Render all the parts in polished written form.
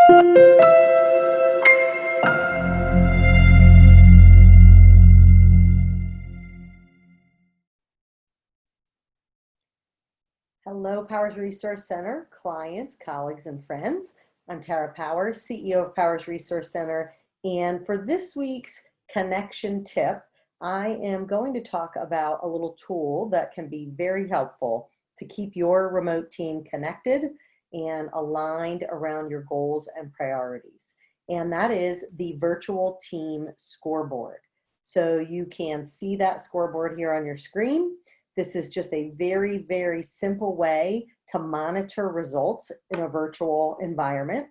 Hello, Powers Resource Center, clients, colleagues, and friends. I'm Tara Powers, CEO of Powers Resource Center, and for this week's connection tip, I am going to talk about a little tool that can be very helpful to keep your remote team connected and aligned around your goals and priorities. And that is the virtual team scoreboard. So you can see that scoreboard here on your screen. This is just a very, very simple way to monitor results in a virtual environment.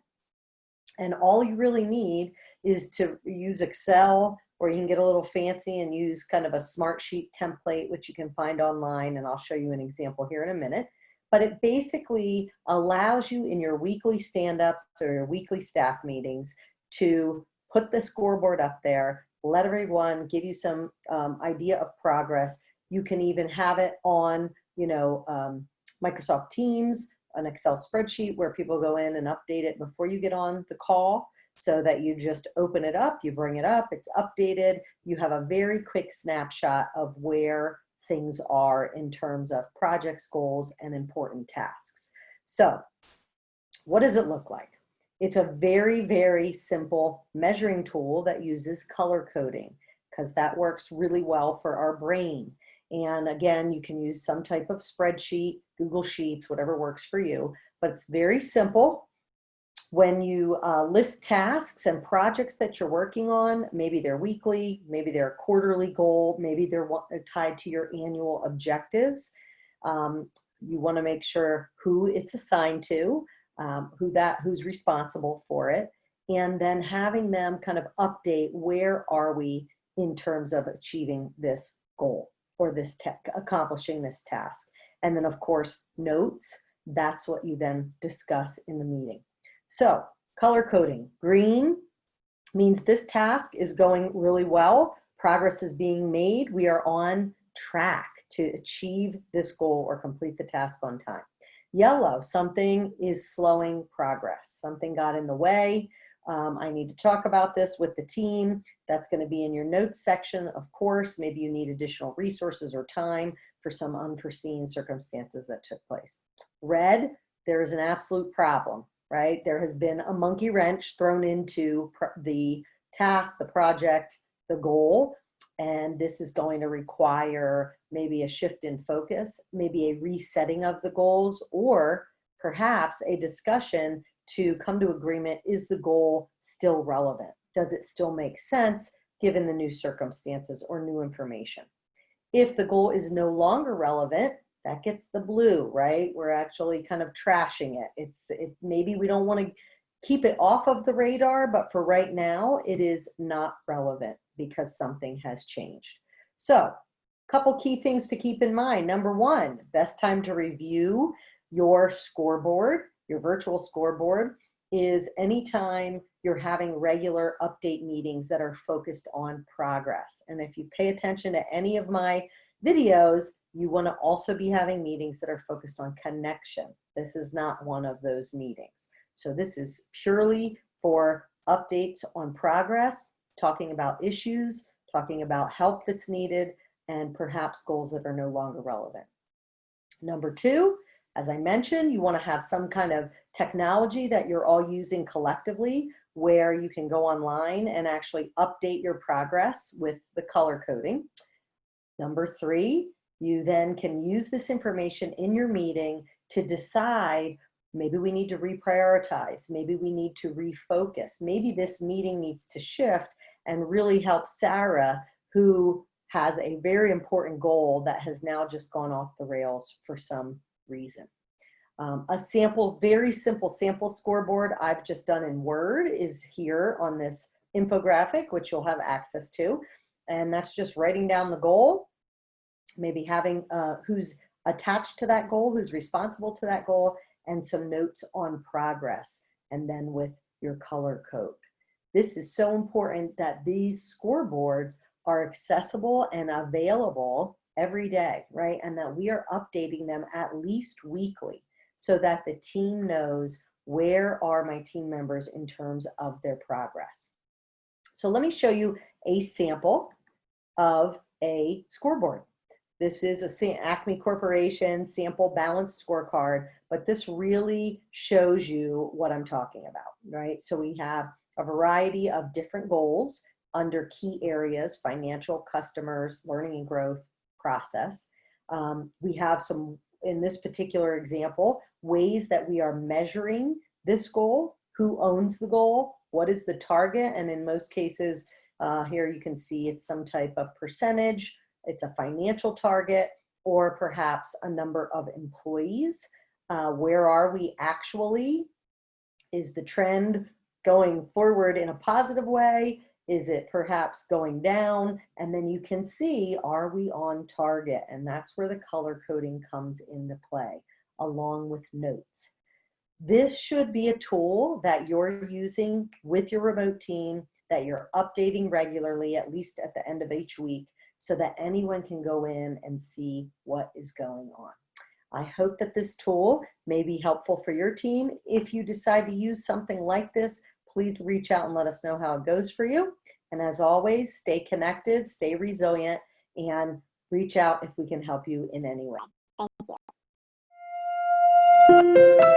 And all you really need is to use Excel, or you can get a little fancy and use kind of a smart sheet template, which you can find online. And I'll show you an example here in a minute. But it basically allows you in your weekly stand-ups or your weekly staff meetings to put the scoreboard up there, let everyone give you some idea of progress. You can even have it on, Microsoft Teams, an Excel spreadsheet where people go in and update it before you get on the call, so that you just open it up, you bring it up, it's updated. You have a very quick snapshot of where things are in terms of projects, goals, and important tasks. So what does it look like? It's a very, very simple measuring tool that uses color coding, because that works really well for our brain. And again, you can use some type of spreadsheet, Google Sheets, whatever works for you, but it's very simple. When you list tasks and projects that you're working on, maybe they're weekly, maybe they're a quarterly goal, maybe they're tied to your annual objectives. You want to make sure who it's assigned to, who's responsible for it, and then having them kind of update where are we in terms of achieving this goal, or accomplishing this task. And then of course, notes, that's what you then discuss in the meeting. So color coding, green means this task is going really well. Progress is being made. We are on track to achieve this goal or complete the task on time. Yellow, something is slowing progress. Something got in the way. I need to talk about this with the team. That's going to be in your notes section, of course. Maybe you need additional resources or time for some unforeseen circumstances that took place. Red, there is an absolute problem, right? There has been a monkey wrench thrown into the task, the project, the goal, and this is going to require maybe a shift in focus, maybe a resetting of the goals, or perhaps a discussion to come to agreement. Is the goal still relevant? Does it still make sense given the new circumstances or new information? If the goal is no longer relevant, that gets the blue, right? We're actually kind of trashing it. Maybe we don't want to keep it off of the radar, but for right now, it is not relevant because something has changed. So a couple key things to keep in mind. Number one, best time to review your scoreboard, your virtual scoreboard, is anytime you're having regular update meetings that are focused on progress. And if you pay attention to any of my videos, you want to also be having meetings that are focused on connection. This is not one of those meetings. So this is purely for updates on progress, talking about issues, talking about help that's needed, and perhaps goals that are no longer relevant. Number two, as I mentioned, you want to have some kind of technology that you're all using collectively where you can go online and actually update your progress with the color coding. Number three, you then can use this information in your meeting to decide, maybe we need to reprioritize, maybe we need to refocus, maybe this meeting needs to shift and really help Sarah, who has a very important goal that has now just gone off the rails for some reason. A sample, very simple sample scoreboard I've just done in Word is here on this infographic, which you'll have access to. And that's just writing down the goal, maybe having who's attached to that goal, who's responsible to that goal, and some notes on progress, and then with your color code. This is so important that these scoreboards are accessible and available every day, right? And that we are updating them at least weekly so that the team knows where are my team members in terms of their progress. So let me show you a sample of a scoreboard. This is a Acme Corporation sample balanced scorecard, but this really shows you what I'm talking about, right? So we have a variety of different goals under key areas: financial, customers, learning and growth, process. We have some, in this particular example, ways that we are measuring this goal: who owns the goal, what is the target, and in most cases, here you can see it's some type of percentage, it's a financial target, or perhaps a number of employees. Where are we actually? Is the trend going forward in a positive way? Is it perhaps going down? And then you can see, are we on target? And that's where the color coding comes into play, along with notes. This should be a tool that you're using with your remote team, that you're updating regularly, at least at the end of each week, so that anyone can go in and see what is going on. I hope that this tool may be helpful for your team. If you decide to use something like this, please reach out and let us know how it goes for you. And as always, stay connected, stay resilient, and reach out if we can help you in any way. Thank you.